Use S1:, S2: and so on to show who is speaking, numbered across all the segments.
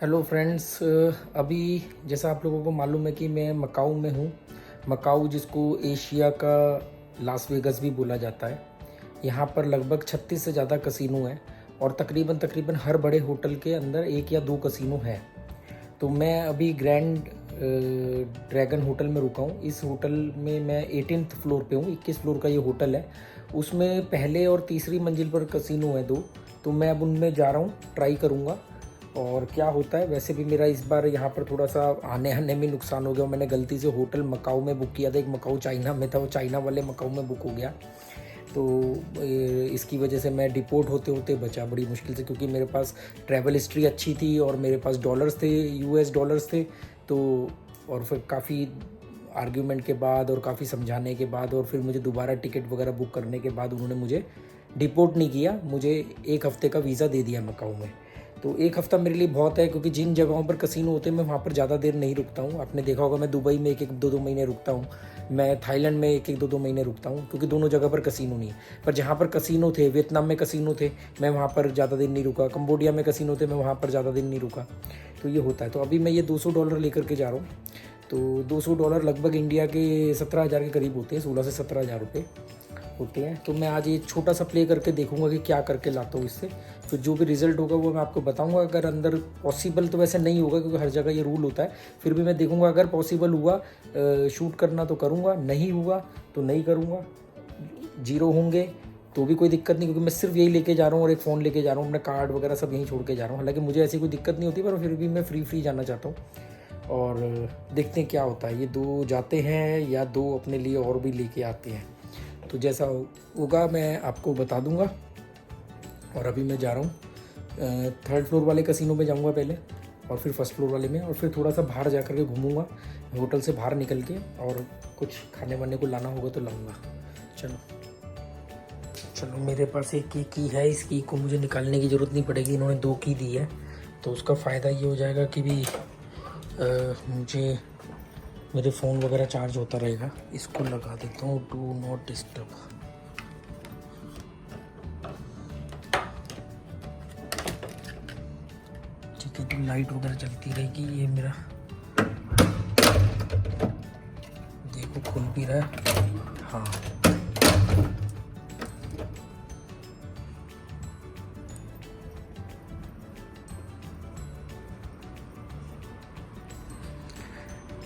S1: Hello friends, अभी जैसा आप लोगों को मालूम है कि मैं मकाऊ में हूँ। मकाऊ जिसको एशिया का लास वेगस भी बोला जाता है। यहाँ पर लगभग 36 से ज़्यादा कसिनो हैं और तकरीबन तकरीबन हर बड़े होटल के अंदर एक या दो कसिनो हैं। तो मैं अभी ग्रैंड ड्रैगन होटल में रुका हूँ। इस होटल में मैं 18th फ्लोर पे हूँ। 21 फ्लोर का ये होटल है। उसमें पहले और तीसरी मंजिल पर कसिनो है दो। तो मैं अब उनमें जा रहा हूँ, ट्राई करूँगा और क्या होता है। वैसे भी मेरा इस बार यहाँ पर थोड़ा सा आने में नुकसान हो गया। मैंने गलती से होटल मकाऊ में बुक किया था। एक मकाऊ चाइना में था, वो चाइना वाले मकाऊ में बुक हो गया। तो इसकी वजह से मैं डिपोर्ट होते होते बचा बड़ी मुश्किल से, क्योंकि मेरे पास ट्रैवल हिस्ट्री अच्छी थी और मेरे पास डॉलर्स थे, यूएस डॉलर्स थे। तो और फिर काफ़ी आर्ग्यूमेंट के बाद और काफ़ी समझाने के बाद और फिर मुझे दोबारा टिकट वगैरह बुक करने के बाद उन्होंने मुझे डिपोर्ट नहीं किया, मुझे 1 हफ़्ते का वीज़ा दे दिया मकाऊ में। तो 1 हफ़्ता मेरे लिए बहुत है, क्योंकि जिन जगहों पर कसिनो होते हैं मैं वहाँ पर ज़्यादा देर नहीं रुकता हूँ। आपने देखा होगा मैं दुबई में 1-1 2-2 महीने रुकता हूँ, मैं थाईलैंड में 1-1 2-2 महीने रुकता हूँ, क्योंकि दोनों जगह पर कसिनो नहीं है। पर जहाँ पर कसिनो थे, वियतनाम में कसिनो थे, मैं वहाँ पर ज़्यादा दिन नहीं रुका। कंबोडिया में कसिनो थे, मैं वहाँ पर ज़्यादा दिन नहीं रुका। तो ये होता है। तो अभी मैं ये $200 लेकर के जा रहा हूँ। तो $200 लगभग इंडिया के 17,000 के करीब होते हैं, 16 से 17,000 रुपये होते हैं। तो मैं आज ये छोटा सा प्ले करके देखूंगा कि क्या करके लाता हूँ इससे। फिर जो भी रिज़ल्ट होगा वो मैं आपको बताऊंगा। अगर अंदर पॉसिबल तो वैसे नहीं होगा, क्योंकि हर जगह ये रूल होता है। फिर भी मैं देखूंगा, अगर पॉसिबल हुआ शूट करना तो करूँगा, नहीं हुआ तो नहीं करूँगा। 0 होंगे तो भी कोई दिक्कत नहीं, क्योंकि मैं सिर्फ यही लेके जा रहा हूँ और एक फ़ोन लेके जा रहा हूँ। अपना कार्ड वगैरह सब यहीं छोड़ के जा रहा हूँ। हालांकि मुझे ऐसी कोई दिक्कत नहीं होती, पर फिर भी मैं फ्री जाना चाहता हूँ। और देखते हैं क्या होता है। ये 2 जाते हैं या 2 अपने लिए और भी लेके आते हैं। तो जैसा होगा मैं आपको बता दूंगा। और अभी मैं जा रहा हूँ 3rd फ्लोर वाले कसिनो में जाऊँगा पहले, और फिर 1st फ्लोर वाले में, और फिर थोड़ा सा बाहर जा कर के घूमूँगा होटल से बाहर निकल के, और कुछ खाने वाने को लाना होगा तो लाऊँगा। चलो मेरे पास एक की है। इस की को मुझे निकालने की ज़रूरत नहीं पड़ेगी, इन्होंने 2 की दी है। तो उसका फ़ायदा ये हो जाएगा कि भी मुझे मेरे फ़ोन वगैरह चार्ज होता रहेगा। इसको लगा देता हूँ डू नॉट डिस्टर्ब। ठीक है, तो लाइट वगैरह चलती रहेगी। ये मेरा देखो खुल भी रहा है। हाँ,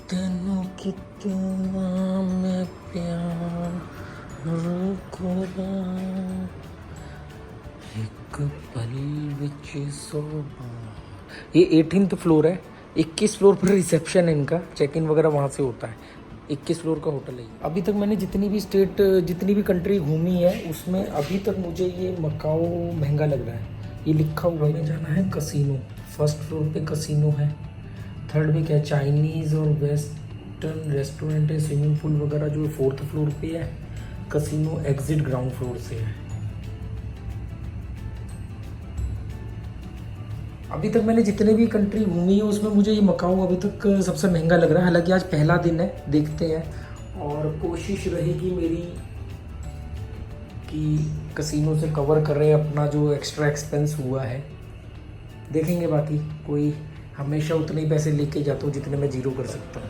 S1: तेनों कितना मैं प्यार करा, एक पल विच सोबा। ये 18th फ्लोर है। 21 फ्लोर पर रिसेप्शन है इनका, चेक इन वगैरह वहाँ से होता है। 21 फ्लोर का होटल है। अभी तक मैंने जितनी भी कंट्री घूमी है, उसमें अभी तक मुझे ये मकाऊ महंगा लग रहा है। ये लिखा हुआ है जाना है कसिनो। 1st फ्लोर पे कसिनो है, 3rd पे क्या है, चाइनीज़ और वेस्टर्न रेस्टोरेंट है, स्विमिंग पूल वगैरह जो 4th फ्लोर पे है। कसिनो एग्जिट ग्राउंड फ्लोर से है। अभी तक मैंने जितने भी कंट्री घूमी है उसमें मुझे ये मकाऊ अभी तक सबसे महंगा लग रहा है। हालांकि आज पहला दिन है, देखते हैं। और कोशिश रहेगी मेरी कि कसिनो से कवर कर रहे हैं अपना जो एक्स्ट्रा एक्सपेंस हुआ है। देखेंगे, बाकी कोई हमेशा उतने ही पैसे लेके जाता हूँ जितने मैं 0 कर सकता हूँ।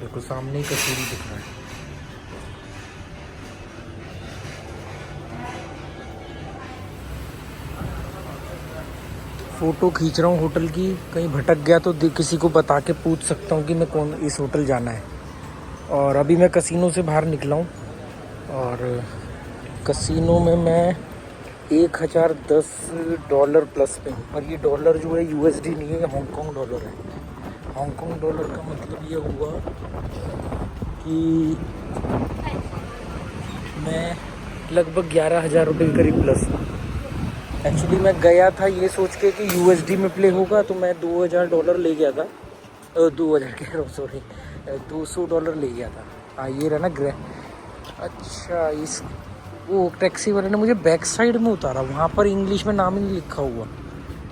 S1: देखो सामने ही कसूरी दिख रहा है। फ़ोटो खींच रहा हूँ होटल की, कहीं भटक गया तो किसी को बता के पूछ सकता हूँ कि मैं कौन इस होटल जाना है। और अभी मैं कसिनो से बाहर निकला हूँ, और कसिनो में मैं $1,010 प्लस पे हूँ। पर ये डॉलर जो है USD नहीं है, हांगकॉन्ग डॉलर है। हांगकॉन्ग डॉलर का मतलब ये हुआ कि मैं लगभग 11,000 रुपये के करीब प्लस हूँ। एक्चुअली मैं गया था ये सोच के कि USD में प्ले होगा, तो मैं $2,000 ले गया था। 2,000 कह रहा हूँ, सॉरी, $200 ले गया था। हाँ, ये रहा ना अच्छा, इस वो टैक्सी वाले ने मुझे बैक साइड में उतारा, वहाँ पर इंग्लिश में नाम ही नहीं लिखा हुआ।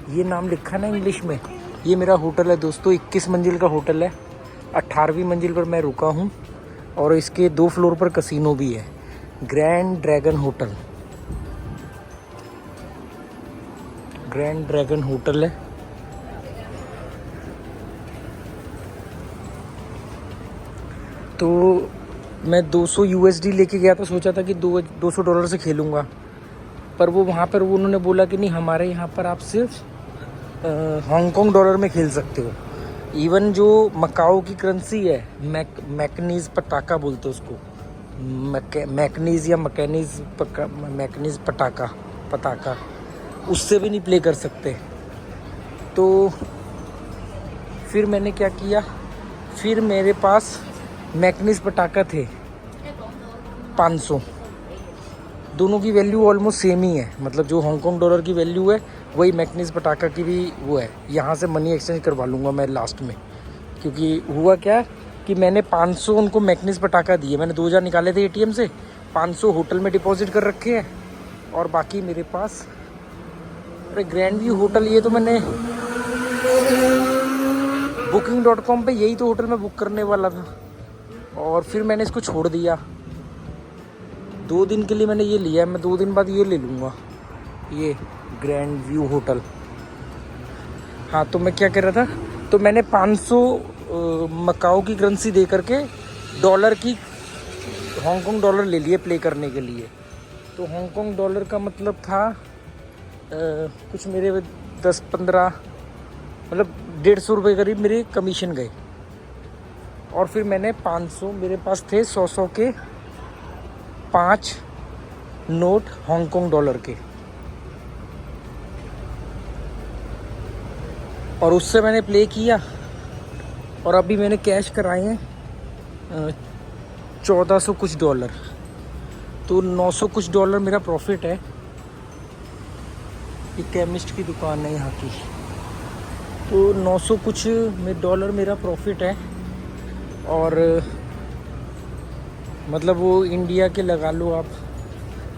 S1: ये नाम लिखा ना इंग्लिश में। ये मेरा होटल है दोस्तों, 21 मंजिल का होटल है। 18वीं मंजिल पर मैं रुका हूँ, और इसके 2 फ्लोर पर कसिनो भी है। ग्रैंड ड्रैगन होटल है। तो मैं 200 USD लेके गया था, सोचा था कि $200 से खेलूँगा, पर वो वहाँ पर उन्होंने बोला कि नहीं, हमारे यहाँ पर आप सिर्फ हांगकांग डॉलर में खेल सकते हो। इवन जो मकाओ की करेंसी है, मैकनीज पटाका बोलते हैं उसको, मैकनीज या मैकनीज पटाका, उससे भी नहीं प्ले कर सकते। तो फिर मैंने क्या किया, फिर मेरे पास मैकनीज पटाका थे 500, दोनों की वैल्यू ऑलमोस्ट सेम ही है, मतलब जो हांगकांग डॉलर की वैल्यू है वही मैकनीज पटाका की भी वो है। यहाँ से मनी एक्सचेंज करवा लूँगा मैं लास्ट में, क्योंकि हुआ क्या कि मैंने 500 उनको मैकनीज पटाका दिए, मैंने 2000 निकाले थे ATM से, 500 होटल में डिपॉजिट कर रखे हैं, और बाकी मेरे पास अरे ग्रैंड व्यू होटल, ये तो मैंने booking.com पे यही तो होटल में बुक करने वाला था, और फिर मैंने इसको छोड़ दिया। 2 दिन के लिए मैंने ये लिया है, मैं 2 दिन बाद ये ले लूँगा, ये ग्रैंड व्यू होटल। हाँ, तो मैं क्या कह रहा था, तो मैंने 500 मकाओ की करेंसी दे करके डॉलर की हांगकांग डॉलर ले लिए प्ले करने के लिए। तो हांगकांग डॉलर का मतलब था कुछ मेरे 10-15 मतलब 150 रुपये करीब मेरे कमीशन गए। और फिर मैंने 500, मेरे पास थे 100 के 5 नोट हांगकांग डॉलर के, और उससे मैंने प्ले किया। और अभी मैंने कैश कराए हैं 1400 कुछ डॉलर, तो 900 कुछ डॉलर मेरा प्रॉफिट है। ये केमिस्ट की दुकान है यहाँ की, तो 900 कुछ डॉलर मेरा प्रॉफिट है। और मतलब वो इंडिया के लगा लो आप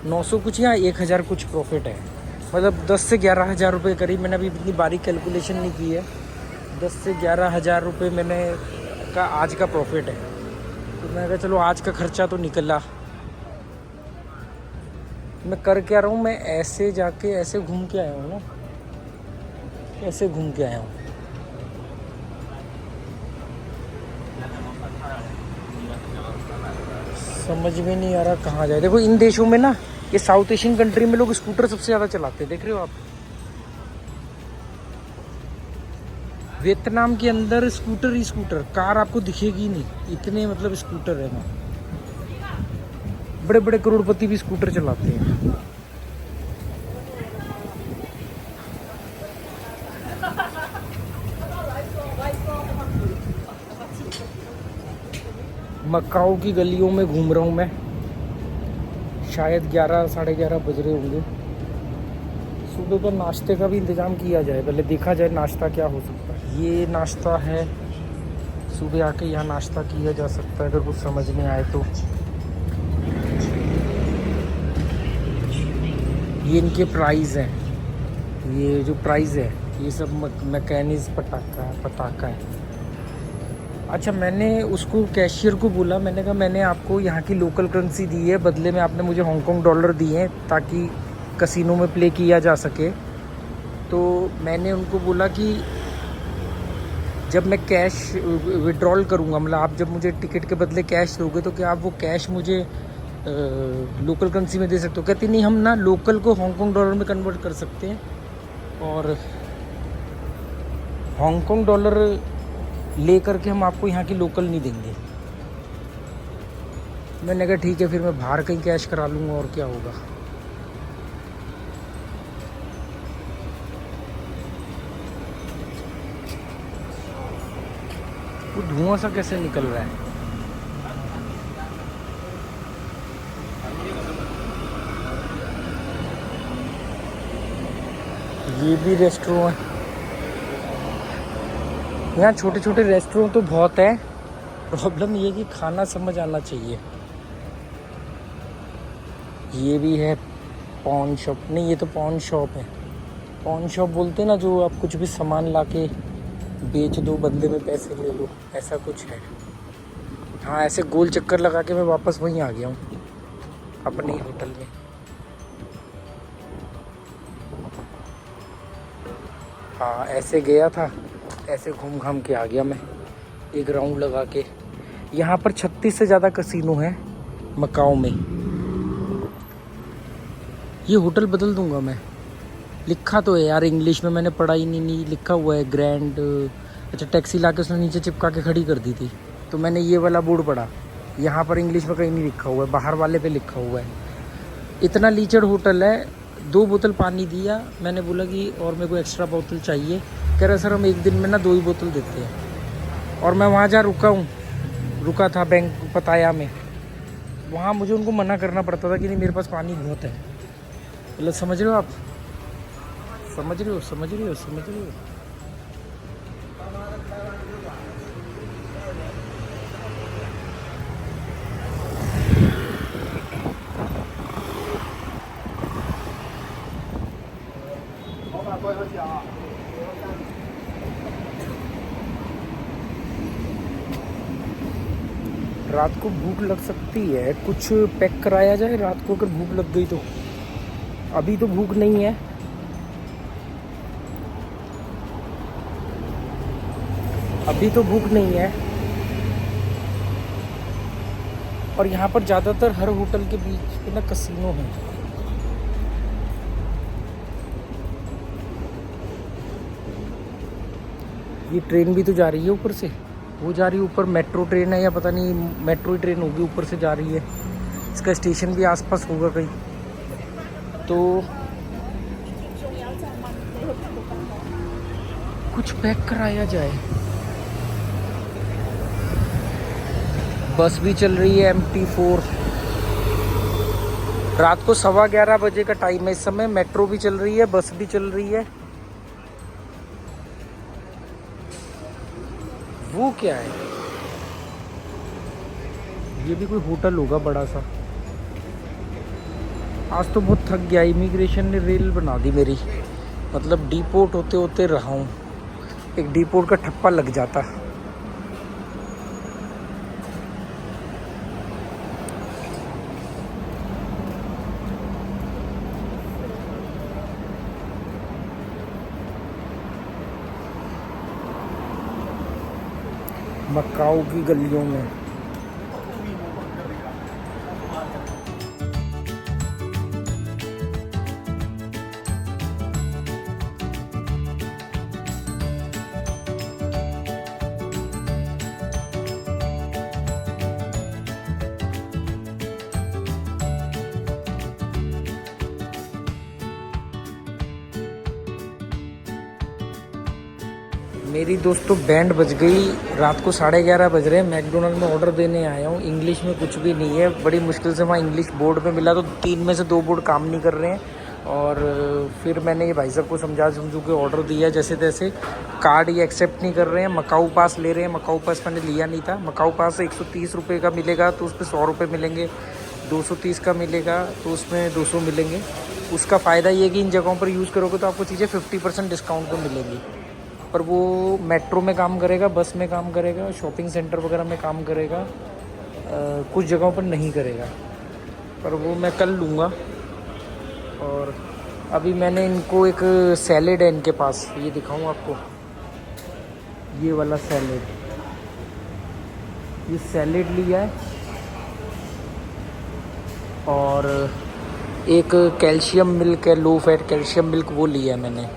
S1: 900 कुछ या 1000 कुछ प्रॉफिट है, मतलब 10 से 11 हज़ार रुपये करीब। मैंने अभी इतनी बारीक कैलकुलेशन नहीं की है, 10 से 11 हज़ार रुपये मैंने का आज का प्रॉफिट है। तो मैंने कहा चलो आज का खर्चा तो निकला। मैं कर क्या रहा हूँ, मैं ऐसे जाके ऐसे घूम के आया हूँ ना, ऐसे घूम के आया हूँ। समझ में नहीं आ रहा कहाँ जाए। देखो इन देशों में ना, ये साउथ एशियन कंट्री में लोग स्कूटर सबसे ज़्यादा चलाते हैं, देख रहे हो आप। वियतनाम के अंदर स्कूटर ही स्कूटर, कार आपको दिखेगी नहीं, इतने मतलब स्कूटर है वहाँ। बड़े बड़े करोड़पति भी स्कूटर चलाते हैं। मकाओ की गलियों में घूम रहा हूँ मैं, शायद 11 साढ़े 11 बज रहे होंगे। सुबह का नाश्ते का भी इंतज़ाम किया जाए, पहले देखा जाए नाश्ता क्या हो सकता है। ये नाश्ता है, सुबह आके यहाँ नाश्ता किया जा सकता है अगर कुछ समझ में आए तो। ये इनके प्राइस हैं, ये जो प्राइस है ये सब मैकनीज पटाका है। अच्छा, मैंने उसको कैशियर को बोला, मैंने कहा मैंने आपको यहाँ की लोकल करेंसी दी है, बदले में आपने मुझे हांगकांग डॉलर दिए हैं ताकि कसिनो में प्ले किया जा सके। तो मैंने उनको बोला कि जब मैं कैश विड्रॉल करूँगा, मतलब आप जब मुझे टिकट के बदले कैश दोगे तो क्या आप वो कैश मुझे लोकल करेंसी में दे सकते हो? कहती नहीं, हम ना लोकल को हांगकांग डॉलर में कन्वर्ट कर सकते हैं, और हांगकांग डॉलर ले करके हम आपको यहाँ की लोकल नहीं देंगे। मैंने कहा ठीक है, फिर मैं बाहर कहीं कैश करा लूँगा, और क्या होगा। वो धुआं सा कैसे निकल रहा है। ये भी रेस्टोरेंट है, यहाँ छोटे छोटे रेस्टोरेंट तो बहुत है, प्रॉब्लम ये कि खाना समझ आना चाहिए। ये भी है पॉन शॉप, नहीं ये तो पॉन शॉप है। पॉन शॉप बोलते हैं ना, जो आप कुछ भी सामान लाके बेच दो, बदले में पैसे ले लो, ऐसा कुछ है। हाँ, ऐसे गोल चक्कर लगा के मैं वापस वहीं आ गया हूँ अपने ही होटल में। हाँ, ऐसे गया था, ऐसे घूम घाम के आ गया मैं, एक राउंड लगा के। यहाँ पर 36 से ज़्यादा कसिनो हैं मकाओ में। ये होटल बदल दूंगा मैं, लिखा तो है यार इंग्लिश में, मैंने पढ़ा ही नहीं लिखा हुआ है ग्रैंड। अच्छा टैक्सी ला के उसने नीचे चिपका के खड़ी कर दी थी, तो मैंने ये वाला बोर्ड पढ़ा। यहाँ पर इंग्लिश में कहीं नहीं लिखा हुआ है, बाहर वाले पे लिखा हुआ है। इतना लीचड़ होटल है। 2 बोतल पानी दिया, मैंने बोला कि और मेरे को एक्स्ट्रा बोतल चाहिए। कह रहा सर हम एक दिन में ना 2 ही बोतल देते हैं। और मैं वहाँ जहाँ रुका था बैंक पताया में, वहाँ मुझे उनको मना करना पड़ता था कि नहीं मेरे पास पानी बहुत है। मतलब समझ रहे हो आप, समझ रहे हो। रात को भूख लग सकती है, कुछ पैक कराया जाए रात को अगर भूख लग गई तो। अभी तो भूख नहीं है। अभी तो भूख नहीं है। और यहाँ पर ज़्यादातर हर होटल के बीच में ना कसिनो है। ये ट्रेन भी तो जा रही है ऊपर से, वो जा रही है ऊपर, मेट्रो ट्रेन है या पता नहीं, मेट्रो ही ट्रेन होगी, ऊपर से जा रही है। इसका स्टेशन भी आसपास होगा कहीं। तो कुछ पैक कराया जाए। बस भी चल रही है MT4। रात को 11:15 बजे का टाइम है इस समय। मेट्रो भी चल रही है, बस भी चल रही है। वो क्या है, ये भी कोई होटल होगा बड़ा सा। आज तो बहुत थक गया, इमिग्रेशन ने रेल बना दी मेरी। मतलब डिपोर्ट होते होते रहा हूँ, एक डिपोर्ट का ठप्पा लग जाता। मकाओ की गलियों में मेरी दोस्तों बैंड बज गई। रात को 11:30 बज रहे हैं, मैकडोनल्ड में ऑर्डर देने आया हूँ। इंग्लिश में कुछ भी नहीं है, बड़ी मुश्किल से वहाँ इंग्लिश बोर्ड पे मिला, तो 3 में से 2 बोर्ड काम नहीं कर रहे हैं। और फिर मैंने ये भाई साहब को समझू के ऑर्डर दिया जैसे तैसे। कार्ड ये एक्सेप्ट नहीं कर रहे हैं, मकाऊ पास ले रहे हैं। मकाऊ पास मैंने लिया नहीं था। मकाऊ पास 130 रुपये का मिलेगा तो उस पर 100 रुपये मिलेंगे, 230 का मिलेगा तो उसमें 200 मिलेंगे। उसका फ़ायदा ये कि इन जगहों पर यूज़ करोगे तो आपको चीज़ें 50% डिस्काउंट पर मिलेंगी। पर वो मेट्रो में काम करेगा, बस में काम करेगा, शॉपिंग सेंटर वगैरह में काम करेगा, कुछ जगहों पर नहीं करेगा। पर वो मैं कल लूँगा। और अभी मैंने इनको एक सैलेड है इनके पास, ये दिखाऊँ आपको, ये वाला सैलेड, ये सैलेड लिया है। और एक कैल्शियम मिल्क है, लो फैट कैल्शियम मिल्क, वो लिया है मैंने।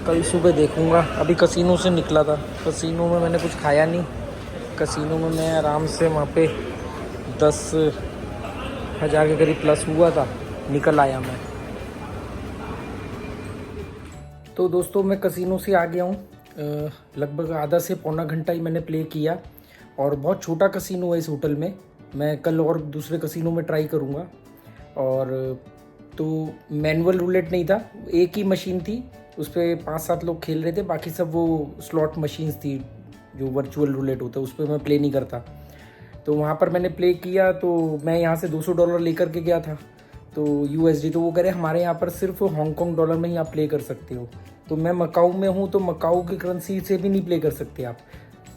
S1: कल सुबह देखूंगा। अभी कसिनो से निकला था, कसिनो में मैंने कुछ खाया नहीं। कसिनो में मैं आराम से वहाँ पे 10,000 के करीब प्लस हुआ था, निकल आया मैं। तो दोस्तों मैं कसिनो से आ गया हूँ। लगभग आधा से पौना घंटा ही मैंने प्ले किया। और बहुत छोटा कसिनो है इस होटल में। मैं कल और दूसरे कसिनो में ट्राई करूँगा। और तो मैनुअल रूलेट नहीं था, एक ही मशीन थी, उस पर 5-7 लोग खेल रहे थे। बाकी सब वो स्लॉट मशीन्स थी जो वर्चुअल रूलेट होता है, उस पर मैं प्ले नहीं करता। तो वहाँ पर मैंने प्ले किया, तो मैं यहाँ से $200 लेकर के गया था, तो USD। तो वो कह रहे हमारे यहाँ पर सिर्फ हांगकॉन्ग डॉलर में ही आप प्ले कर सकते हो। तो मैं मकाऊ में हूँ, तो मकाऊ की करेंसी से भी नहीं प्ले कर सकते आप।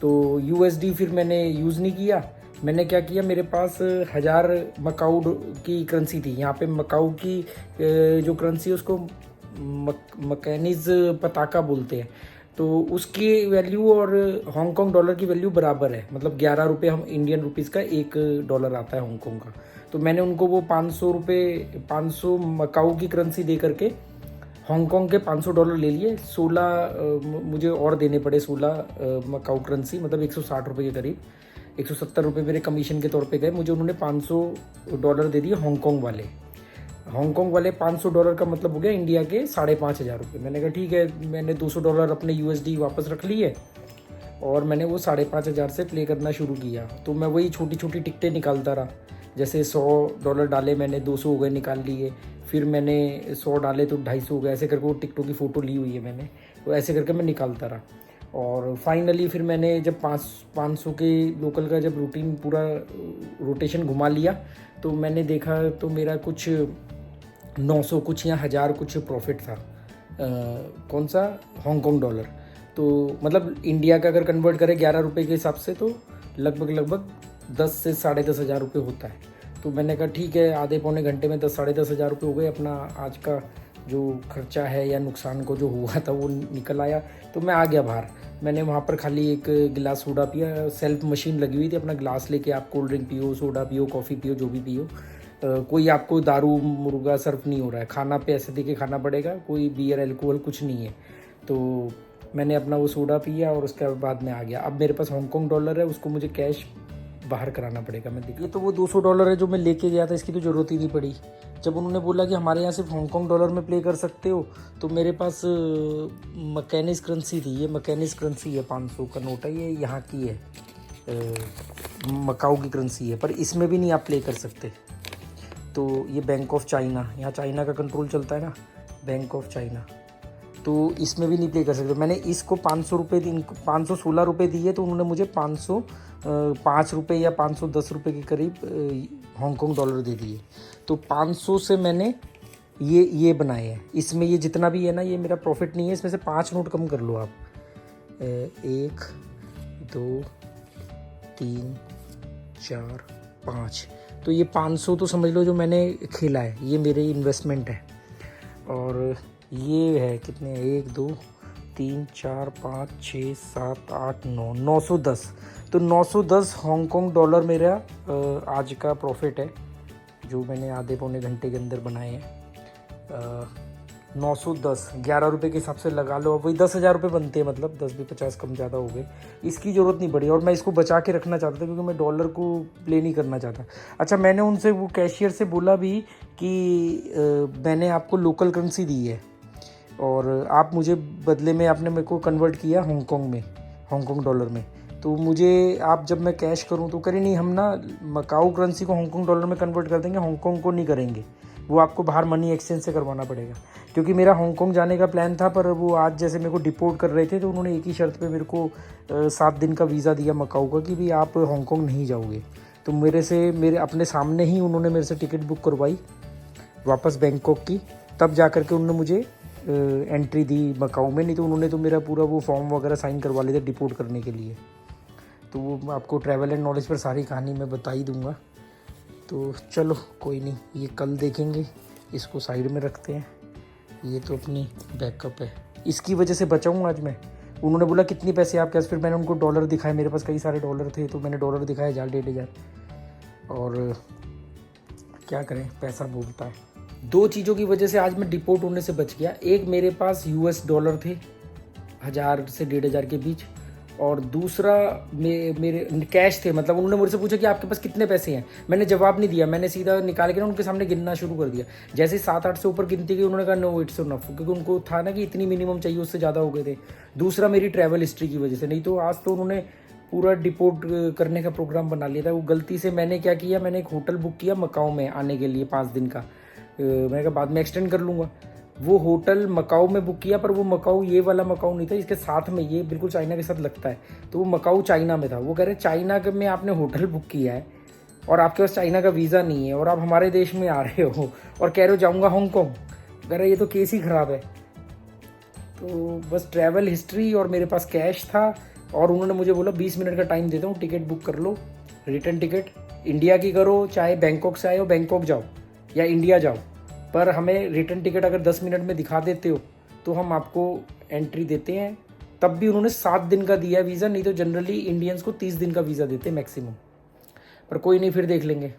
S1: तो USD फिर मैंने यूज़ नहीं किया। मैंने क्या किया, मेरे पास 1000 मकाऊ की करेंसी थी। यहाँ पे मकाऊ की जो करेंसी है उसको मकैनिज पताका बोलते हैं, तो उसकी वैल्यू और हांगकांग डॉलर की वैल्यू बराबर है, मतलब 11 रुपये हम इंडियन रुपीज़ का $1 आता है हांगकांग का। तो मैंने उनको वो 500 रुपये 500 मकाऊ की करेंसी दे करके हांगकांग के $500 ले लिए। 16 मुझे और देने पड़े, 16 मकाऊ करेंसी, मतलब 160 रुपये के करीब। 170 रुपये मेरे कमीशन के तौर पे गए, मुझे उन्होंने $500 दे दिए हांगकांग वाले। हांगकांग वाले $500 का मतलब हो गया इंडिया के 5,500 रुपये। मैंने कहा ठीक है, मैंने $200 अपने USD वापस रख लिए और मैंने वो 5,500 से प्ले करना शुरू किया। तो मैं वही छोटी छोटी टिकटें निकालता रहा, जैसे $100 डाले मैंने, 200 हो गए, निकाल लिए। फिर मैंने 100 डाले तो 250 हो गए, ऐसे करके वो टिकटों की फ़ोटो ली हुई है मैंने। तो ऐसे करके मैं निकालता रहा और फाइनली फिर मैंने जब 500 के लोकल का जब रूटीन पूरा रोटेशन घुमा लिया तो मैंने देखा तो मेरा कुछ 900 कुछ या 1000 कुछ प्रॉफिट था। कौन सा? Hong Kong dollar. तो मतलब इंडिया का अगर कन्वर्ट करें 11 रुपये के हिसाब से तो लगभग 10 से 10,500 रुपये होता है। तो मैंने कहा ठीक है, आधे पौने घंटे में 10-10,500 रुपये हो गए। अपना आज का जो खर्चा है या नुकसान को जो हुआ था वो निकल आया। तो मैं आ गया बाहर। मैंने वहाँ पर खाली एक गिलास सोडा पिया, सेल्फ मशीन लगी हुई थी, अपना गिलास लेके आप कोल्ड ड्रिंक पियो, सोडा पियो, कॉफ़ी पियो, जो भी पियो। कोई आपको दारू मुर्गा सर्व नहीं हो रहा है, खाना पे ऐसे दे के खाना पड़ेगा, कोई बियर अल्कोहल कुछ नहीं है। तो मैंने अपना वो सोडा पिया और उसके बाद मैं आ गया। अब मेरे पास हांगकांग डॉलर है, उसको मुझे कैश बाहर कराना पड़ेगा। मैं देखिए, तो वो $200 है जो मैं लेके गया था, इसकी तो ज़रूरत ही नहीं पड़ी। जब उन्होंने बोला कि हमारे यहाँ सिर्फ हांगकांग डॉलर में प्ले कर सकते हो, तो मेरे पास मकैनिज करेंसी थी। ये मकैनिज करेंसी है, 500 का नोट है, ये यहाँ की है, मकाऊ की करेंसी है, पर इसमें भी नहीं आप प्ले कर सकते। तो ये बैंक ऑफ चाइना, यहाँ चाइना का कंट्रोल चलता है ना, बैंक ऑफ चाइना, तो इसमें भी नहीं प्ले कर सकते। मैंने इसको 500 रुपये 516 रुपये दिए, तो उन्होंने मुझे 505 रुपये या 510 रुपये के करीब हांगकांग डॉलर दे दिए। तो 500 से मैंने ये बनाए हैं। इसमें ये जितना भी है ना, ये मेरा प्रॉफिट नहीं है, इसमें से 5 नोट कम कर लो आप। 1 2 3 4 5, तो ये 500 तो समझ लो जो मैंने खेला है, ये मेरे इन्वेस्टमेंट है। और ये है कितने, 1 2 3 4 5 6 7 8 9, 910। तो 910 हांगकांग डॉलर मेरा आज का प्रॉफिट है, जो मैंने आधे पौने घंटे के अंदर बनाए हैं। 910 11 रुपये के हिसाब से लगा लो, अब वही 10,000 रुपये बनते हैं, मतलब 10 भी 50 कम ज़्यादा हो गए। इसकी ज़रूरत नहीं पड़ी और मैं इसको बचा के रखना चाहता था, क्योंकि मैं डॉलर को प्ले नहीं करना चाहता। अच्छा, मैंने उनसे, वो कैशियर से बोला भी कि मैंने आपको लोकल करेंसी दी है और आप मुझे बदले में, आपने मेरे को कन्वर्ट किया हांगकांग डॉलर में, तो मुझे आप जब मैं कैश करूं तो करें नहीं, हम ना मकाऊ करेंसी को हांगकांग डॉलर में कन्वर्ट कर देंगे, हांगकांग को नहीं करेंगे, वो आपको बाहर मनी एक्सचेंज से करवाना पड़ेगा। क्योंकि मेरा हांगकांग जाने का प्लान था, पर वो आज जैसे मेरे को डिपोर्ट कर रहे थे, तो उन्होंने एक ही शर्त पे मेरे को 7 दिन का वीज़ा दिया मकाऊ का, कि भाई आप हांगकांग नहीं जाओगे। तो मेरे अपने सामने ही उन्होंने मेरे से टिकट बुक करवाई वापस बैंकॉक की, तब जा कर के उन्होंने मुझे एंट्री दी मकाऊ में। नहीं तो उन्होंने तो मेरा पूरा वो फॉर्म वगैरह साइन करवा लिया था डिपोर्ट करने के लिए। तो वो आपको ट्रैवल एंड नॉलेज पर सारी कहानी मैं बता ही दूंगा। तो चलो कोई नहीं, ये कल देखेंगे, इसको साइड में रखते हैं। ये तो अपनी बैकअप है, इसकी वजह से बचा हूँ आज मैं। उन्होंने बोला कितने पैसे आपके पास, फिर मैंने उनको डॉलर दिखाए, मेरे पास कई सारे डॉलर थे, तो मैंने डॉलर दिखाए 1,000-1,500। और क्या करें, पैसा बोलता है। 2 चीज़ों की वजह से आज मैं डिपोर्ट होने से बच गया। एक, मेरे पास US डॉलर थे 1000 से 1,500 के बीच, और दूसरा मेरे कैश थे। मतलब उन्होंने मुझसे पूछा कि आपके पास कितने पैसे हैं, मैंने जवाब नहीं दिया, मैंने सीधा निकाल के ना उनके सामने गिनना शुरू कर दिया। जैसे 7-8 से ऊपर गिनती गई, उन्होंने कहा नो इट्स इनफ, क्योंकि उनको था ना कि इतनी मिनिमम चाहिए, उससे ज़्यादा हो गए थे। दूसरा, मेरी ट्रैवल हिस्ट्री की वजह से, नहीं तो आज तो उन्होंने पूरा डिपोर्ट करने का प्रोग्राम बना लिया था। वो गलती से मैंने क्या किया, मैंने एक होटल बुक किया मकाऊ में आने के लिए 5 दिन का। मैंने कहा बाद में एक्सटेंड कर लूँगा। वो होटल मकाऊ में बुक किया, पर वो मकाऊ ये वाला मकाऊ नहीं था, इसके साथ में ये बिल्कुल चाइना के साथ लगता है, तो वो मकाऊ चाइना में था। वो कह रहे चाइना में आपने होटल बुक किया है और आपके पास चाइना का वीज़ा नहीं है, और आप हमारे देश में आ रहे हो और कह रहे हो जाऊँगा हांगकांग। कह रहे ये तो केस ही ख़राब है। तो बस ट्रैवल हिस्ट्री और मेरे पास कैश था, और उन्होंने मुझे बोला 20 मिनट का टाइम देता हूँ, टिकट बुक कर लो, रिटर्न टिकट इंडिया की करो, चाहे बैंकॉक से आए हो बैंकॉक जाओ या इंडिया जाओ, पर हमें रिटर्न टिकट अगर 10 मिनट में दिखा देते हो तो हम आपको एंट्री देते हैं। तब भी उन्होंने 7 दिन का दिया वीज़ा, नहीं तो जनरली इंडियंस को 30 दिन का वीज़ा देते हैं मैक्सिमम। पर कोई नहीं, फिर देख लेंगे।